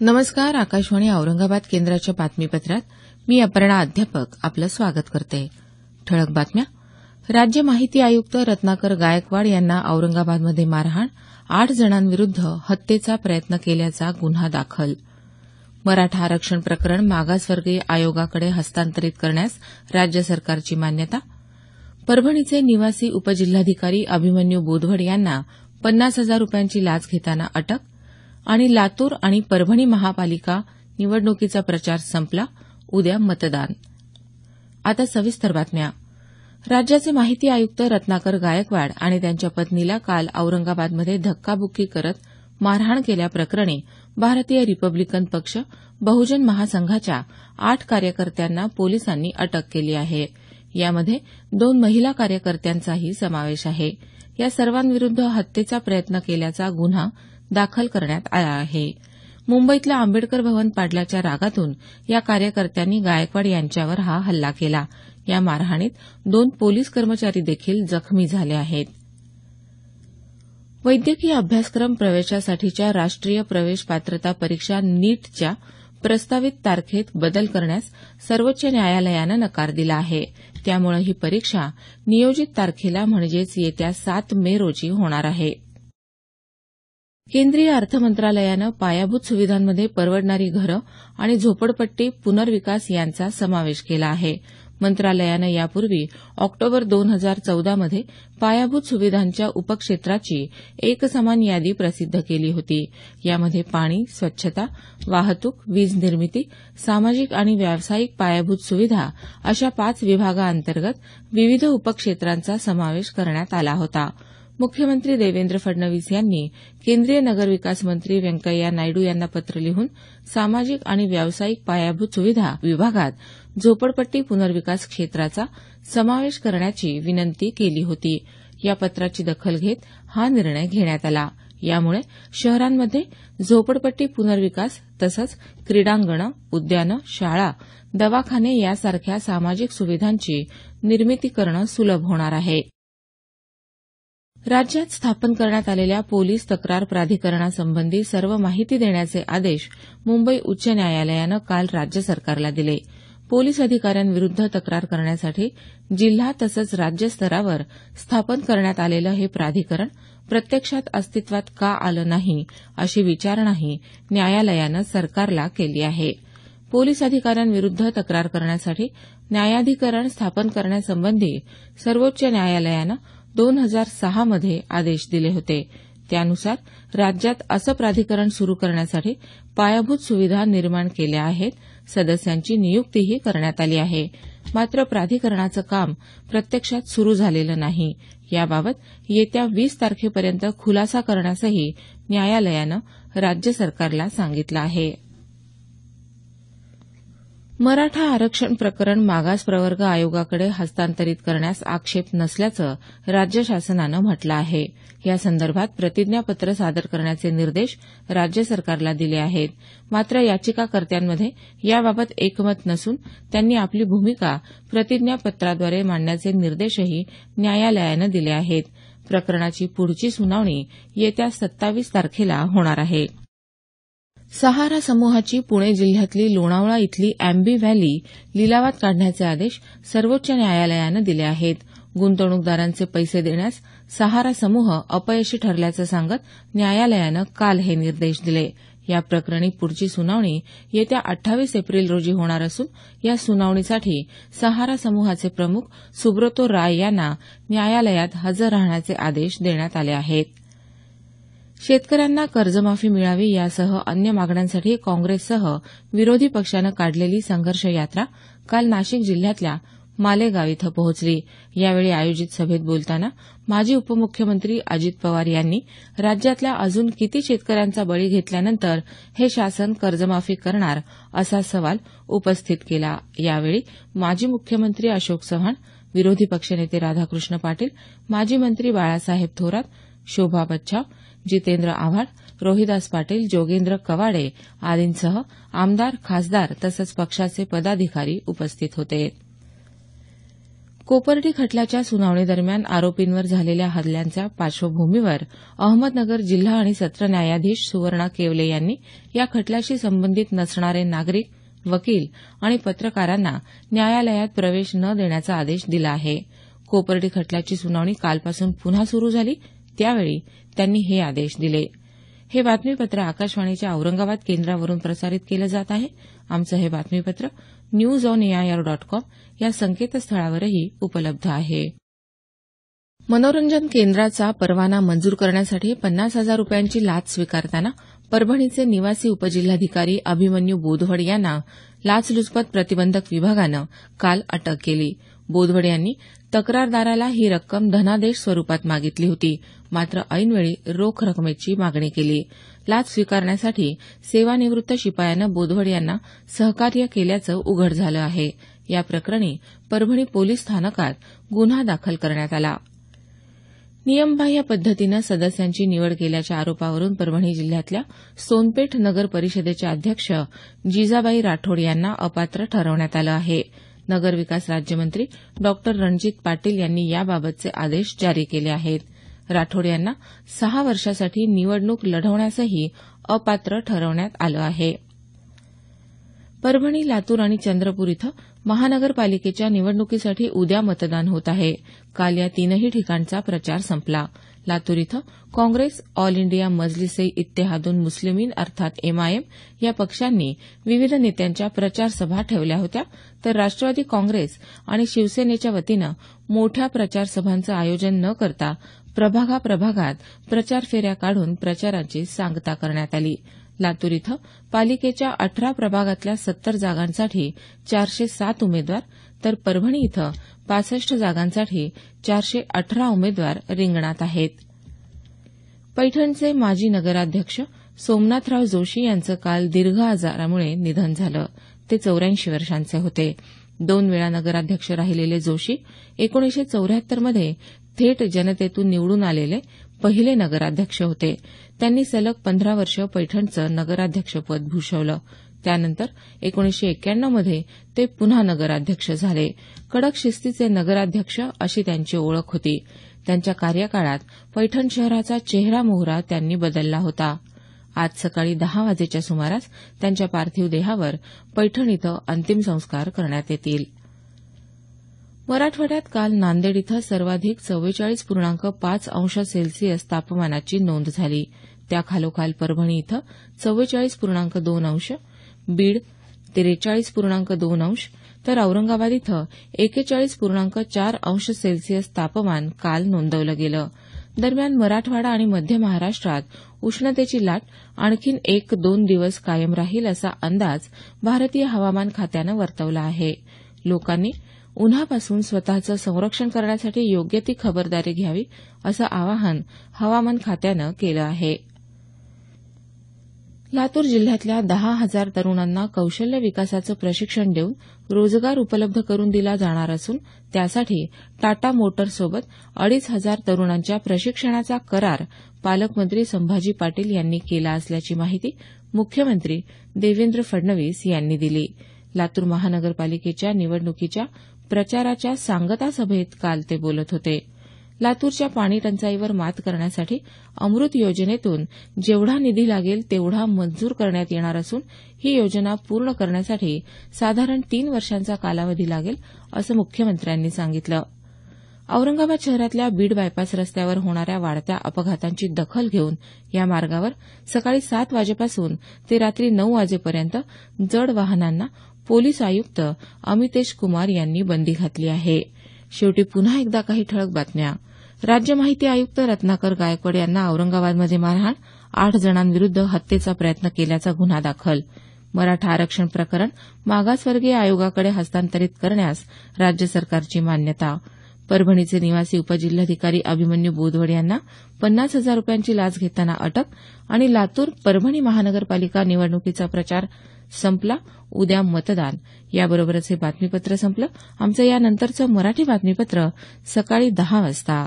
नमस्कार. आकाशवाणी औरंगाबाद केंद्राच्या बातमीपत्रात मी अपर्णा अध्यापक आपलं स्वागत करते. ठळक बातम्या. राज्य माहिती आयुक्त रत्नाकर गायकवाड यांना औरंगाबादमध्ये मारहाण, 8 जणांविरुद्ध हत्येचा प्रयत्न केल्याचा गुन्हा दाखल. मराठा आरक्षण प्रकरण मागासवर्गीय आयोगाकडे हस्तांतरित करण्यास राज्य सरकारची मान्यता. परभणीचे निवासी उपजिल्हाधिकारी अभिमन्यू बोदवड यांना 50,000 रुपयांची लाच घेताना अटक. आणि लातूर आणि परभणी महापालिका निवडणुकीचा प्रचार संपला. उद्या मतदान. आता सविस्तर बातम्या. राज्याचे माहिती आयुक्त रत्नाकर गायकवाड आणि त्यांच्या पत्नीला काल औरंगाबादमध्ये धक्काबुक्की करत मारहाण केल्याप्रकरणी भारतीय रिपब्लिकन पक्ष बहुजन महासंघाच्या 8 कार्यकर्त्यांना पोलिसांनी अटक केली आहे. यामध्ये 2 महिला कार्यकर्त्यांचाही समावेश आहे. या सर्वांविरुद्ध हत्येचा प्रयत्न केल्याचा गुन्हा दाखल करण्यात आला आहे. मुंबईतल्या आंबेडकर भवन पाडल्याच्या रागातून या कार्यकर्त्यांनी गायकवाड यांच्यावर हा हल्ला केला. या मारहाणीत 2 पोलीस कर्मचारी देखील जखमी झाले आहेत. वैद्यकीय अभ्यासक्रम प्रवेशासाठीच्या राष्ट्रीय प्रवेश पात्रता परीक्षा नीटच्या प्रस्तावित तारखेत बदल करण्यास सर्वोच्च न्यायालयानं नकार दिला आहे. त्यामुळे ही परीक्षा नियोजित तारखेला म्हणजेच येत्या 7 मे रोजी होणार आहे. केंद्रीय अर्थ मंत्रालयानं पायाभूत सुविधांमध्ये परवडणारी घरं आणि झोपडपट्टी पुनर्विकास यांचा समावेश केला आहे. मंत्रालयानं यापूर्वी ऑक्टोबर 2014 मध्ये पायाभूत सुविधांच्या उपक्षेत्राची एकसमान यादी प्रसिद्ध केली होती. यामध्ये पाणी, स्वच्छता, वाहतूक, वीज निर्मिती, सामाजिक आणि व्यावसायिक पायाभूत सुविधा अशा 5 विभागांतर्गत विविध उपक्षेत्रांचा समावेश करण्यात आला होता. मुख्यमंत्री देवेंद्र फडणवीस यांनी केंद्रीय नगरविकास मंत्री व्यंकय्या नायडू यांना पत्र लिहून सामाजिक आणि व्यावसायिक पायाभूत सुविधा विभागात झोपडपट्टी पुनर्विकास क्षेत्राचा समावेश करण्याची विनंती केली होती. या पत्राची दखल घेत हा निर्णय घेण्यात आला. यामुळे शहरांमध्ये झोपडपट्टी पुनर्विकास तसंच क्रीडांगणं, उद्यानं, शाळा, दवाखाने यासारख्या सामाजिक सुविधांची निर्मिती करणं सुलभ होणार आहे. राज्यात स्थापन करण्यात आलेल्या पोलीस तक्रार प्राधिकरणासंबंधी सर्व माहिती देण्याचे आदेश मुंबई उच्च न्यायालयानं काल राज्य सरकारला दिले. पोलीस अधिकाऱ्यांविरुद्ध तक्रार करण्यासाठी जिल्हा तसंच राज्य स्तरावर स्थापन करण्यात आलेलं हे प्राधिकरण प्रत्यक्षात अस्तित्वात का आलं नाही अशी विचारणाही न्यायालयानं सरकारला केली आहे. पोलीस अधिकाऱ्यांविरुद्ध तक्रार करण्यासाठी न्यायाधिकरण स्थापन करण्यासंबंधी सर्वोच्च न्यायालयानं 2006 मध्ये आदेश दिले होते. त्यानुसार राज्यात असं प्राधिकरण सुरू करण्यासाठी पायाभूत सुविधा निर्माण केल्या आहेत. सदस्यांची नियुक्तीही करण्यात आली आहे. मात्र प्राधिकरणाचं काम प्रत्यक्षात सुरू झालेलं नाही. याबाबत येत्या 20 तारखेपर्यंत खुलासा करण्यासही न्यायालयानं राज्य सरकारला सांगितलं आहे. मराठा आरक्षण प्रकरण मागास प्रवर्ग आयोगाकडे हस्तांतरित करण्यास आक्षेप नसल्याचं राज्य शासनानं म्हटलं आहे. यासंदर्भात प्रतिज्ञापत्र सादर करण्याचे निर्देश राज्य सरकारला दिले आहेत. मात्र याचिकाकर्त्यांमध्ये याबाबत एकमत नसून त्यांनी आपली भूमिका प्रतिज्ञापत्राद्वारे मांडण्याचे निर्देशही न्यायालयानं दिले आहेत. प्रकरणाची पुढची सुनावणी येत्या 27 तारखेला होणार आहे. सहारा समूहाची पुणे जिल्ह्यातली लोणावळा इथली अँबी व्हॅली लिलावात काढण्याचे आदेश सर्वोच्च न्यायालयानं दिले आहेत. गुंतवणूकदारांचे पैसे देण्यास सहारा समूह अपयशी ठरल्याचं सांगत न्यायालयानं काल हे निर्देश दिले. या प्रकरणी पुढची सुनावणी येत्या 28 एप्रिल रोजी होणार असून या सुनावणीसाठी सहारा समूहाचे प्रमुख सुब्रतो राय यांना न्यायालयात हजर राहण्याचे आदेश देण्यात आले आहेत. शेतकऱ्यांना कर्जमाफी मिळावी यासह अन्य मागण्यांसाठी काँग्रेससह विरोधी पक्षानं काढलेली संघर्ष यात्रा काल नाशिक जिल्ह्यातल्या मालेगाव इथं पोहोचली. यावेळी आयोजित सभेत बोलताना माजी उपमुख्यमंत्री अजित पवार यांनी राज्यातल्या अजून किती शेतकऱ्यांचा बळी घेतल्यानंतर हे शासन कर्जमाफी करणार असा सवाल उपस्थित केला. यावेळी माजी मुख्यमंत्री अशोक चव्हाण, विरोधी पक्षनेते राधाकृष्ण पाटील, माजी मंत्री बाळासाहेब थोरात, शोभा बच्छाव, जितेंद्र आव्हाड, रोहिदास पाटील, जोगेंद्र कवाडे आदींसह आमदार, खासदार तसंच पक्षाचे पदाधिकारी उपस्थित होते. कोपर्डी खटल्याच्या सुनावणीदरम्यान आरोपींवर झालेल्या हल्ल्यांच्या पार्श्वभूमीवर अहमदनगर जिल्हा आणि सत्र न्यायाधीश सुवर्णा केवले यांनी या खटल्याशी संबंधित नसणारे नागरिक, वकील आणि पत्रकारांना न्यायालयात प्रवेश न देण्याचा आदेश दिला आहे. कोपर्डी खटल्याची सुनावणी कालपासून पुन्हा सुरू झाली, त्यावेळी त्यांनी हे आदेश दिले. हे बातमीपत्र आकाशवाणीच्या औरंगाबाद केंद्रावरून प्रसारित केलं जात आहे. आमचं हे बातमीपत्र newsonair.com या संकेतस्थळावरही उपलब्ध आहे. मनोरंजन केंद्राचा परवाना मंजूर करण्यासाठी 50,000 रुपयांची लाच स्वीकारताना परभणीचे निवासी उपजिल्हाधिकारी अभिमन्यू बोधवड यांना लाचलुचपत प्रतिबंधक विभागानं काल अटक केली. बोधवड यांनी तक्रारदाराला ही रक्कम धनादेश स्वरूपात मागितली होती, मात्र ऐनवेळी रोख रकमेची मागणी केली. लाच स्वीकारण्यासाठी सेवानिवृत्त शिपायानं बोधवड यांना सहकार्य केल्याचं उघड झालं आहे. या प्रकरणी परभणी पोलीस स्थानकात गुन्हा दाखल करण्यात आला. नियमबाह्य पद्धतीनं सदस्यांची निवड केल्याच्या आरोपावरून परभणी जिल्ह्यातल्या सोनपेठ नगर परिषदेच्या अध्यक्ष जिजाबाई राठोड यांना अपात्र ठरवण्यात आलं आहे. नगरविकास राज्यमंत्री डॉ रणजित पाटील यांनी याबाबतचे आदेश जारी केले आहेत. राठोड यांना 6 वर्षासाठी निवडणूक लढवण्यासही अपात्र ठरवण्यात आलं आहे. परभणी, लातूर आणि चंद्रपूर इथं महानगरपालिकेच्या निवडणुकीसाठी उद्या मतदान होत आहे. काल या तीनही ठिकाणचा प्रचार संपला. लातूर इथं काँग्रेस, ऑल इंडिया मजलिस-ए इत्तेहादुल मुस्लिमीन अर्थात एमआयएम या पक्षांनी विविध नेत्यांच्या प्रचार सभा ठेवल्या होत्या, तर राष्ट्रवादी काँग्रेस आणि शिवसेनेच्या वतीनं मोठ्या प्रचार सभांचं आयोजन न करता प्रभागात प्रचार फेऱ्या काढून प्रचाराची सांगता करण्यात आली. लातूर इथं पालिकेच्या 18 प्रभागातल्या 70 जागांसाठी 407 उमेदवार, तर परभणी इथं 65 जागांसाठी 418 उमेदवार रिंगणात आहेत. पैठणचे माजी नगराध्यक्ष सोमनाथराव जोशी यांचं काल दीर्घ आजारामुळे निधन झालं. ते 84 वर्षांचे होते. 2 वेळा नगराध्यक्ष राहिलेले जोशी 1974 मध्ये थेट जनतेतून निवडून आलेले पहिले नगराध्यक्ष होते. त्यांनी सलग 15 वर्ष पैठणचं नगराध्यक्षपद भूषवलं. त्यानंतर 1991 मध्ये ते पुन्हा नगराध्यक्ष झाले. कडक शिस्तीचे नगराध्यक्ष अशी त्यांची ओळख होती. त्यांच्या कार्यकाळात पैठण शहराचा चेहरा-मोहरा त्यांनी बदलला होता. आज सकाळी 10 वाजेच्या सुमारास त्यांच्या पार्थिव देहावर पैठण इथं अंतिम संस्कार करण्यात येतील. मराठवाड्यात काल नांदेड इथं सर्वाधिक 44.5 अंश सेल्सिअस तापमानाची नोंद झाली. त्याखालोखाल परभणी इथं 44.2 अंश, बीड 43.2 अंश, तर औरंगाबाद इथं 41.4 अंश सेल्सिअस तापमान काल नोंदवलं गेलं. दरम्यान मराठवाडा आणि मध्य महाराष्ट्रात उष्णतेची लाट आणखी 1-2 दिवस कायम राहील असा अंदाज भारतीय हवामान खात्यानं वर्तवला आहे. लोकांनी उन्हापासून स्वतःचं संरक्षण करण्यासाठी योग्य ती खबरदारी घ्यावी असं आवाहन हवामान खात्यानं केलं आहे. लातूर जिल्ह्यातल्या 10,000 तरुणांना कौशल्य विकासाचं प्रशिक्षण देऊन रोजगार उपलब्ध करून दिला जाणार असून त्यासाठी टाटा मोटर्ससोबत 2,500 तरुणांच्या प्रशिक्षणाचा करार पालकमंत्री संभाजी पाटील यांनी केला असल्याची माहिती मुख्यमंत्री देवेंद्र फडणवीस यांनी दिली. लातूर महानगरपालिकेच्या निवडणुकीच्या प्रचाराच्या सांगता सभेत काल ते बोलत होते. लातूरच्या पाणी टंचाईवर मात करण्यासाठी अमृत योजनेतून जेवढा निधी लागेल तेवढा मंजूर करण्यात येणार असून ही योजना पूर्ण करण्यासाठी साधारण 3 वर्षांचा कालावधी लागेल असं मुख्यमंत्र्यांनी सांगितलं. औरंगाबाद शहरातल्या बीड बायपास रस्त्यावर होणाऱ्या वाढत्या अपघातांची दखल घेऊन या मार्गावर सकाळी 7 वाजेपासून ते रात्री 9 वाजेपर्यंत जड वाहनांना पोलीस आयुक्त अमितेश कुमार यांनी बंदी घातली आहे. शेवटी पुन्हा एकदा काही ठळक बातम्या. राज्य माहिती आयुक्त रत्नाकर गायकवाड यांना औरंगाबादमध्ये मारहाण, 8 जणांविरुद्ध हत्येचा प्रयत्न केल्याचा गुन्हा दाखल. मराठा आरक्षण प्रकरण मागासवर्गीय आयोगाकडे हस्तांतरित करण्यास राज्य सरकारची मान्यता. परभणीचे निवासी उपजिल्हाधिकारी अभिमन्यू बोधवड यांना 50,000 रुपयांची लाच घेताना अटक. आणि लातूर परभणी महानगरपालिका निवडणुकीचा प्रचार संपला, उद्या मतदान. याबरोबरच हे बातमीपत्र संपलं. आमचं यानंतरचं मराठी बातमीपत्र सकाळी 10 वाजता.